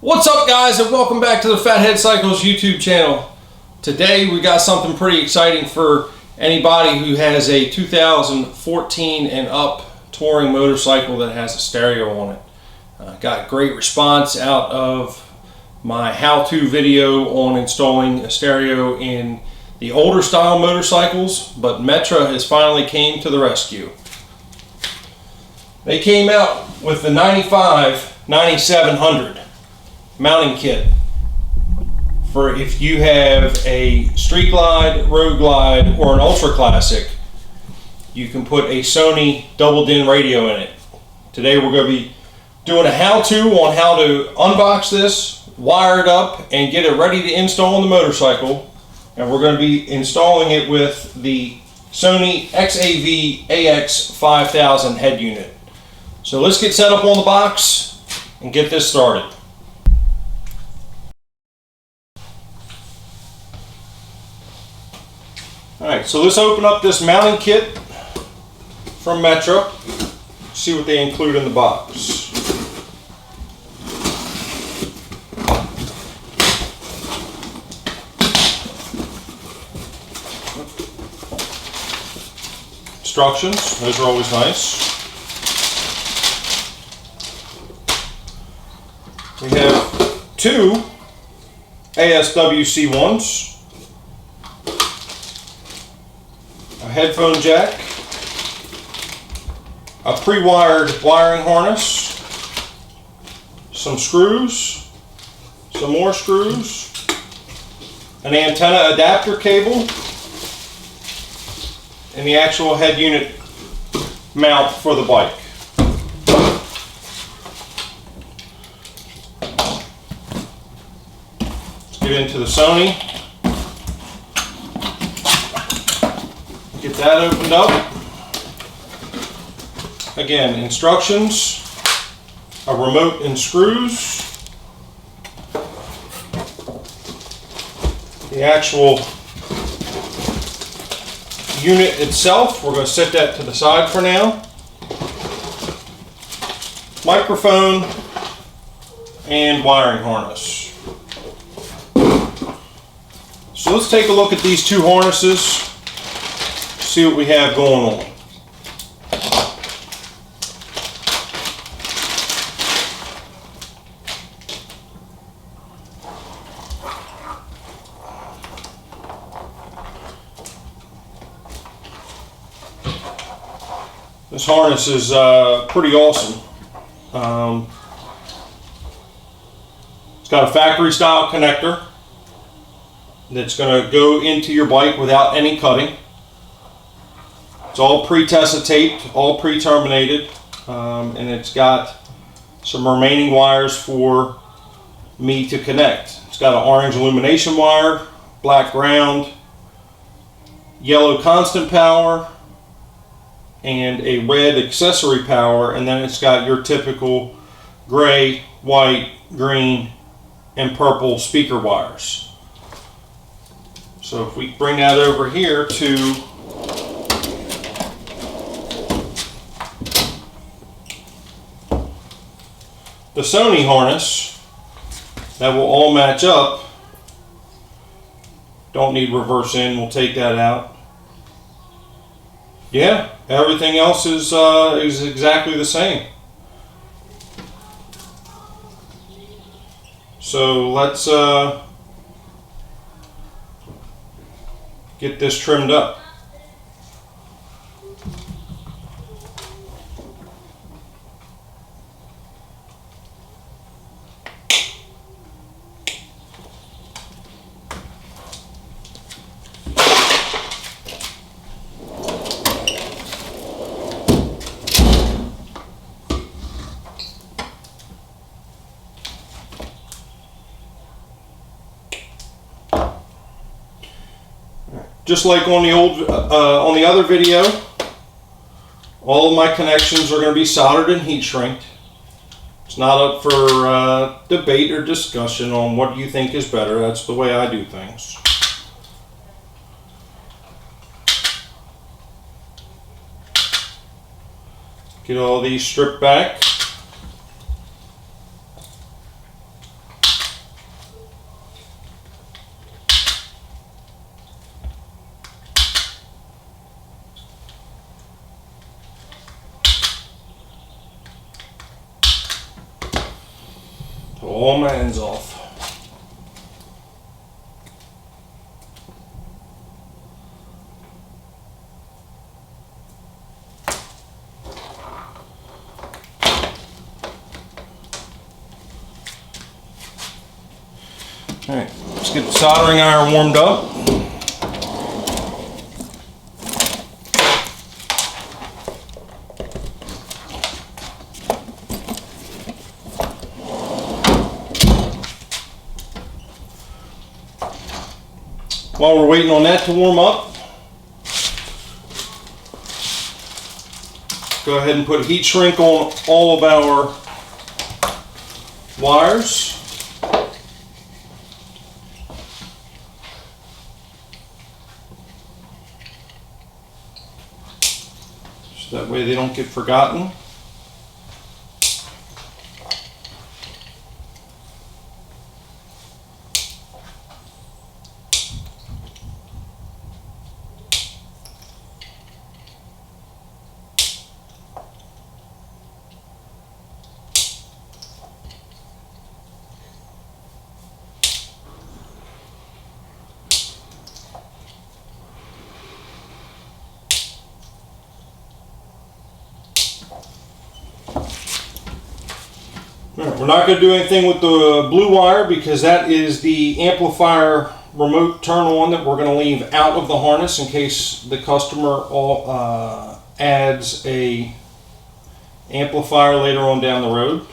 What's up, guys, and welcome back to the Fathead Cycles YouTube channel. Today we got something pretty exciting for anybody who has a 2014 and up touring motorcycle that has a stereo on it. Got great response out of my how-to video on installing a stereo in the older style motorcycles, but Metra has finally came to the rescue. They came out with the 9700 mounting kit for if you have a street glide, road glide, or an ultra classic. You can put a Sony double DIN radio in it. Today we're going to be doing a how-to on how to unbox this, wire it up, and get it ready to install on the motorcycle. And we're going to be installing it with the Sony XAV-AX5000 head unit. So let's get set up on the box and get this started. Alright, so let's open up this mounting kit from Metra, see what they include in the box. Instructions, those are always nice. We have two ASWC-1s. A headphone jack, a pre-wired wiring harness, some screws, some more screws, an antenna adapter cable, and the actual head unit mount for the bike. Let's get into the Sony. Get that opened up. Again, instructions, a remote and screws, the actual unit itself. We're going to set that to the side for now. Microphone and wiring harness. So let's take a look at these two harnesses. See what we have going on. This harness is pretty awesome. It's got a factory style connector that's going to go into your bike without any cutting. It's all pre-tested taped, all pre-terminated, and it's got some remaining wires for me to connect. It's got an orange illumination wire, black ground, yellow constant power, and a red accessory power, and then it's got your typical gray, white, green, and purple speaker wires. So if we bring that over here to the Sony harness, that will all match up. Don't need reverse in, we'll take that out. Yeah, everything else is exactly the same. So let's get this trimmed up. Just like on the on the other video, all of my connections are going to be soldered and heat shrinked. It's not up for debate or discussion on what you think is better. That's the way I do things. Get all these stripped back. Put all my ends off. Alright, let's get the soldering iron warmed up. While we're waiting on that to warm up, go ahead and put heat shrink on all of our wires. So that way they don't get forgotten. We're not going to do anything with the blue wire because that is the amplifier remote turn on that we're going to leave out of the harness in case the customer adds a amplifier later on down the road.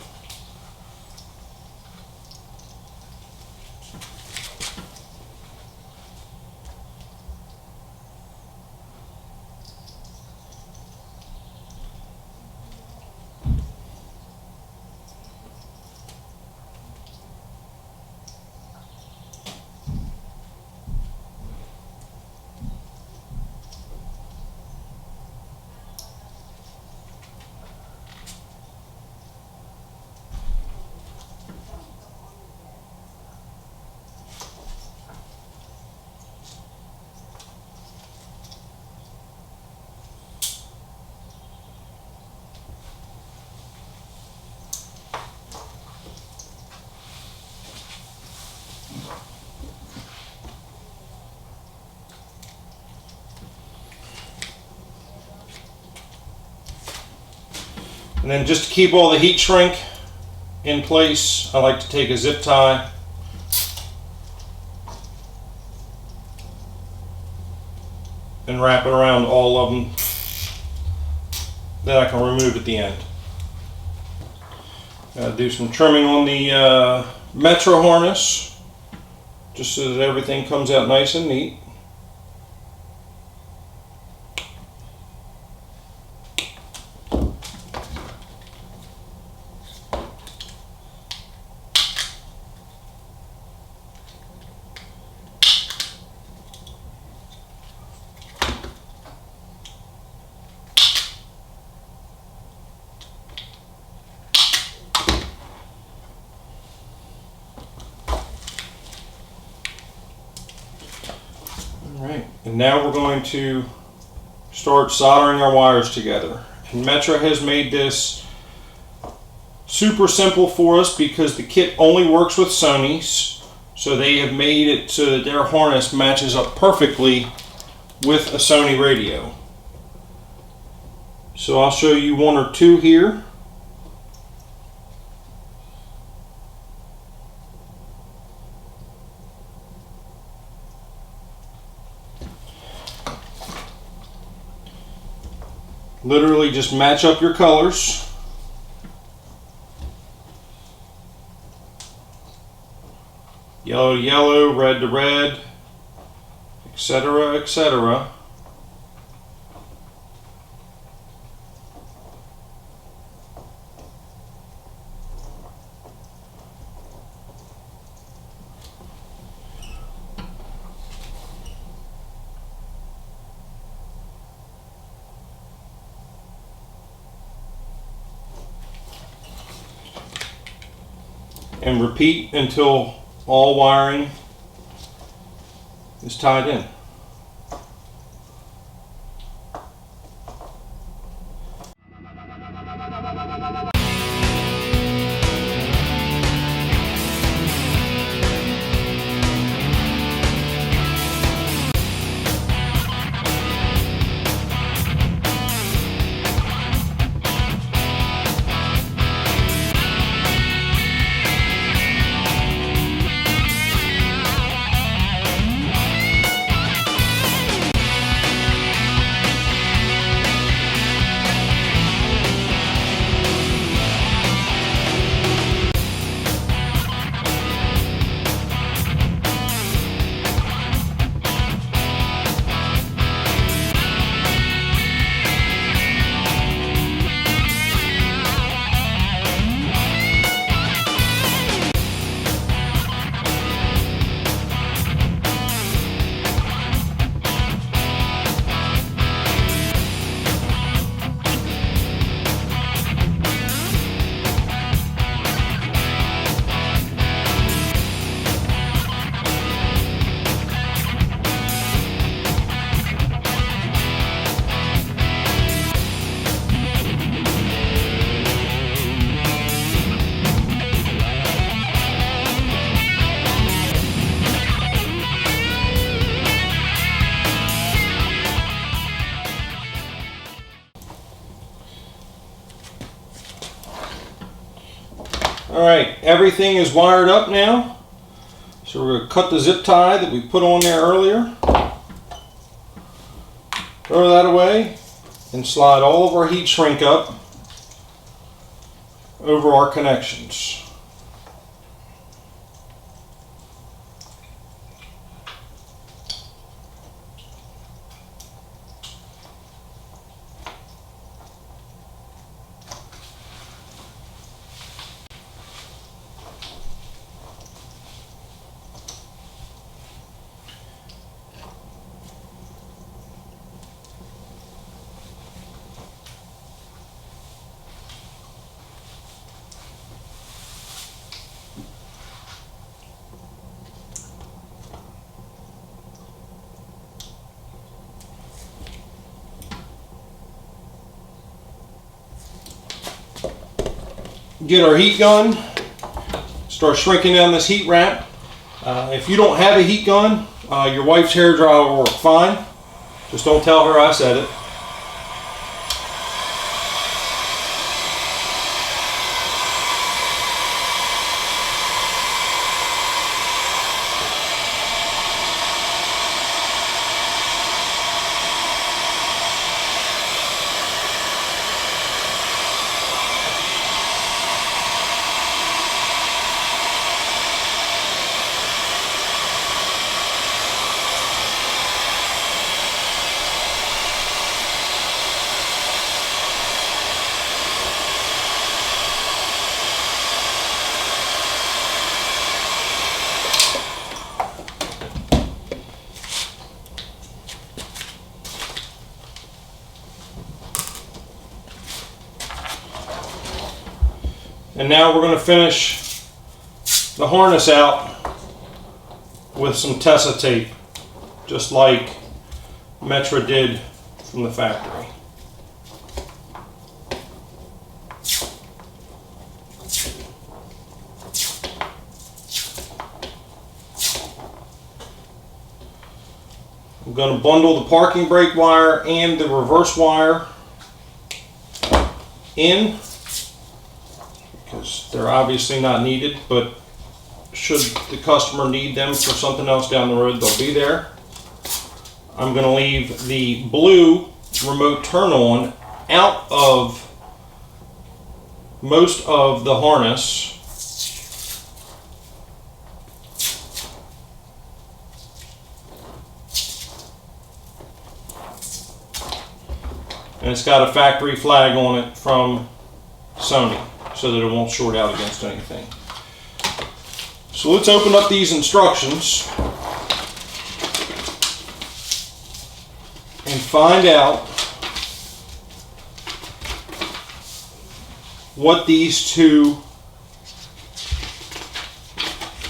And then just to keep all the heat shrink in place, I like to take a zip tie and wrap it around all of them that I can remove at the end. Do some trimming on the Metra harness just so that everything comes out nice and neat. Alright, and now we're going to start soldering our wires together. And Metra has made this super simple for us because the kit only works with Sony's, so they have made it so that their harness matches up perfectly with a Sony radio. So I'll show you one or two here. Literally just match up your colors. Yellow to yellow, red to red, etc., etc. And repeat until all wiring is tied in. Alright, everything is wired up now. So we're going to cut the zip tie that we put on there earlier. Throw that away and slide all of our heat shrink up over our connections. Get our heat gun, start shrinking down this heat ramp. If you don't have a heat gun, your wife's hair dryer will work fine. Just don't tell her I said it. And now we're going to finish the harness out with some Tesa tape, just like Metra did from the factory. I'm going to bundle the parking brake wire and the reverse wire in, because they're obviously not needed, but should the customer need them for something else down the road, they'll be there. I'm going to leave the blue remote turn on out of most of the harness. And it's got a factory flag on it from Sony, so that it won't short out against anything. So let's open up these instructions and find out what these two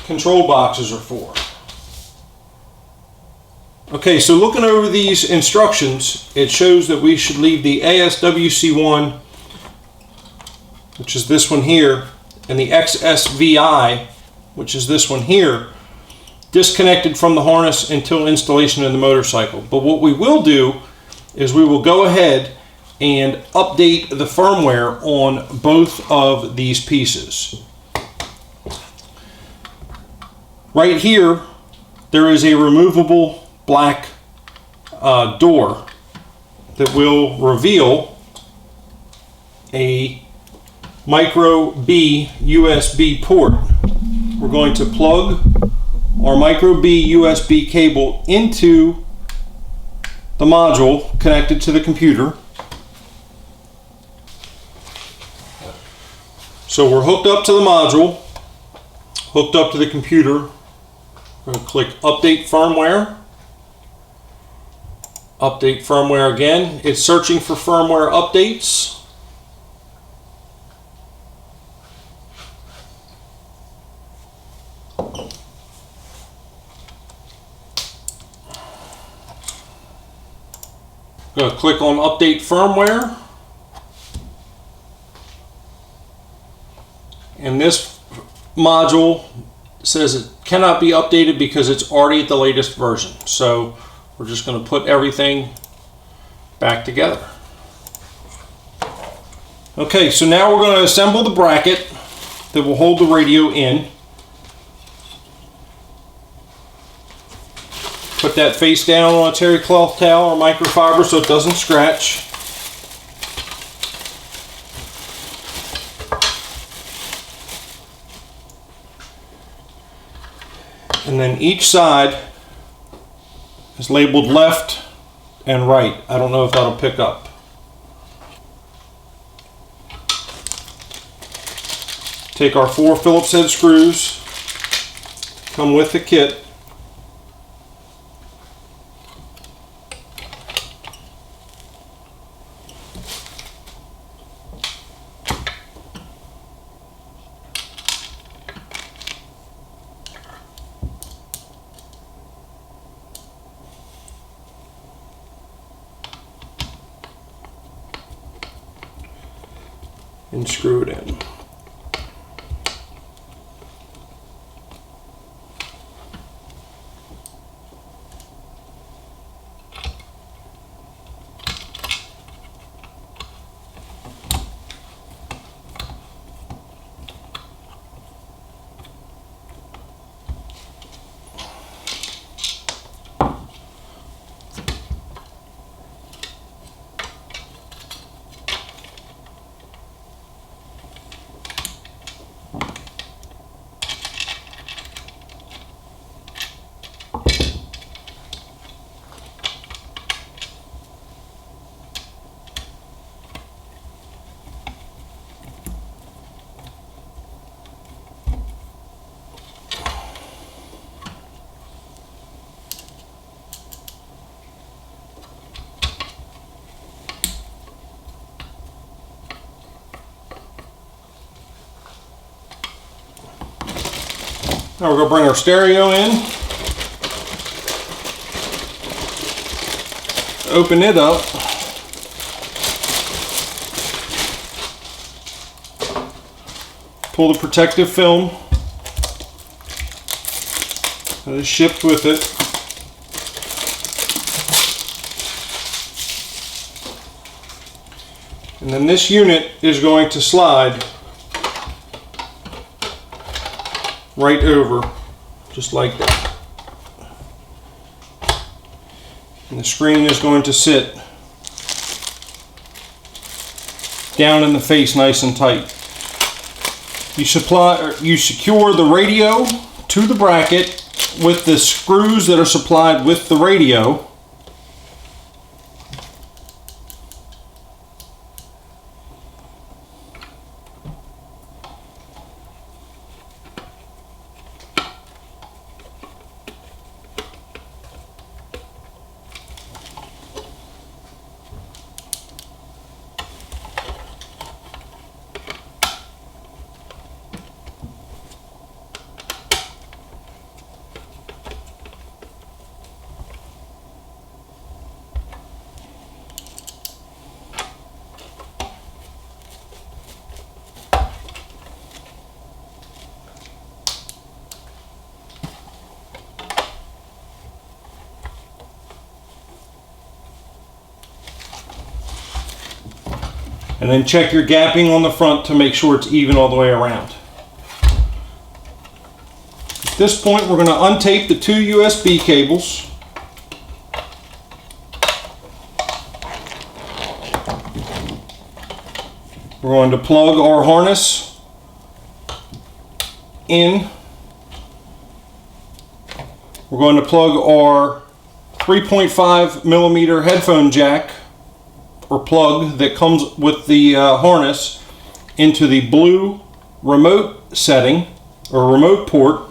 control boxes are for. Okay, so looking over these instructions, it shows that we should leave the ASWC-1, which is this one here, and the XSVI, which is this one here, disconnected from the harness until installation in the motorcycle. But what we will do is we will go ahead and update the firmware on both of these pieces. Right here, there is a removable black door that will reveal a micro B USB port. We're going to plug our micro B USB cable into the module connected to the computer. So we're hooked up to the module, hooked up to the computer. We're going to click Update Firmware. Update Firmware again. It's searching for firmware updates. Going to click on Update Firmware. And this module says it cannot be updated because it's already at the latest version. So we're just going to put everything back together. Okay, so now we're going to assemble the bracket. that will hold the radio in. Put that face down on a terry cloth towel or microfiber so it doesn't scratch. And then each side is labeled left and right. I don't know if that'll pick up. Take our 4 Phillips head screws, come with the kit. And screw it in. Now we're going to bring our stereo in, open it up, pull the protective film that is shipped with it, and then this unit is going to slide right over, just like that. And the screen is going to sit down in the face nice and tight. You secure the radio to the bracket with the screws that are supplied with the radio. And then check your gapping on the front to make sure it's even all the way around. At this point, we're going to untape the 2 USB cables. We're going to plug our harness in. We're going to plug our 3.5 millimeter headphone jack or plug that comes with the harness into the blue remote setting or remote port.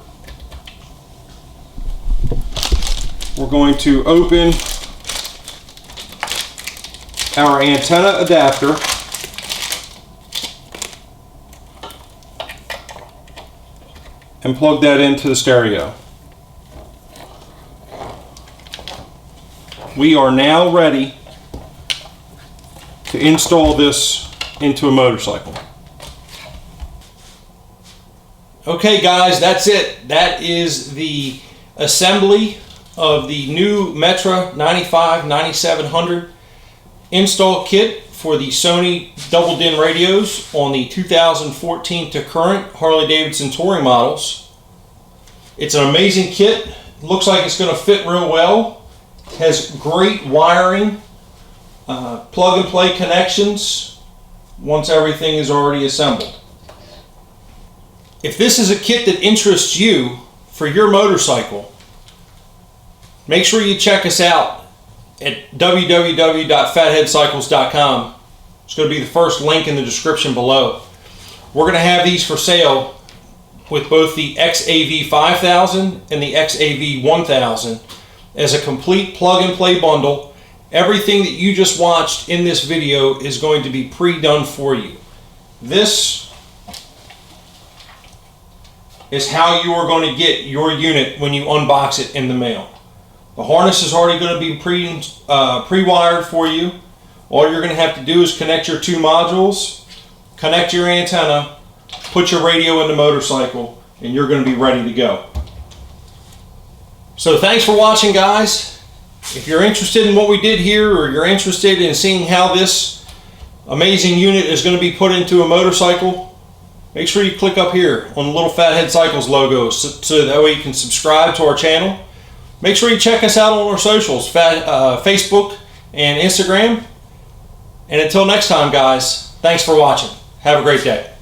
We're going to open our antenna adapter and plug that into the stereo. We are now ready to install this into a motorcycle. Okay guys, that's it. That is the assembly of the new Metra 9700 install kit for the Sony double DIN radios on the 2014 to current Harley-Davidson touring models. It's an amazing kit. Looks like it's going to fit real well. Has great wiring, plug and play connections once everything is already assembled. If this is a kit that interests you for your motorcycle, make sure you check us out at www.fatheadcycles.com. It's going to be the first link in the description below. We're going to have these for sale with both the XAV-5000 and the XAV-1000 as a complete plug and play bundle. Everything that you just watched in this video is going to be pre-done for you. This is how you are going to get your unit when you unbox it in the mail. The harness is already going to be pre-wired for you. All you're going to have to do is connect your two modules, connect your antenna, put your radio in the motorcycle, and you're going to be ready to go. So thanks for watching, guys. If you're interested in what we did here, or you're interested in seeing how this amazing unit is going to be put into a motorcycle, make sure you click up here on the little Fathead Cycles logo so that way you can subscribe to our channel. Make sure you check us out on our socials, Facebook and Instagram. And until next time, guys, thanks for watching. Have a great day.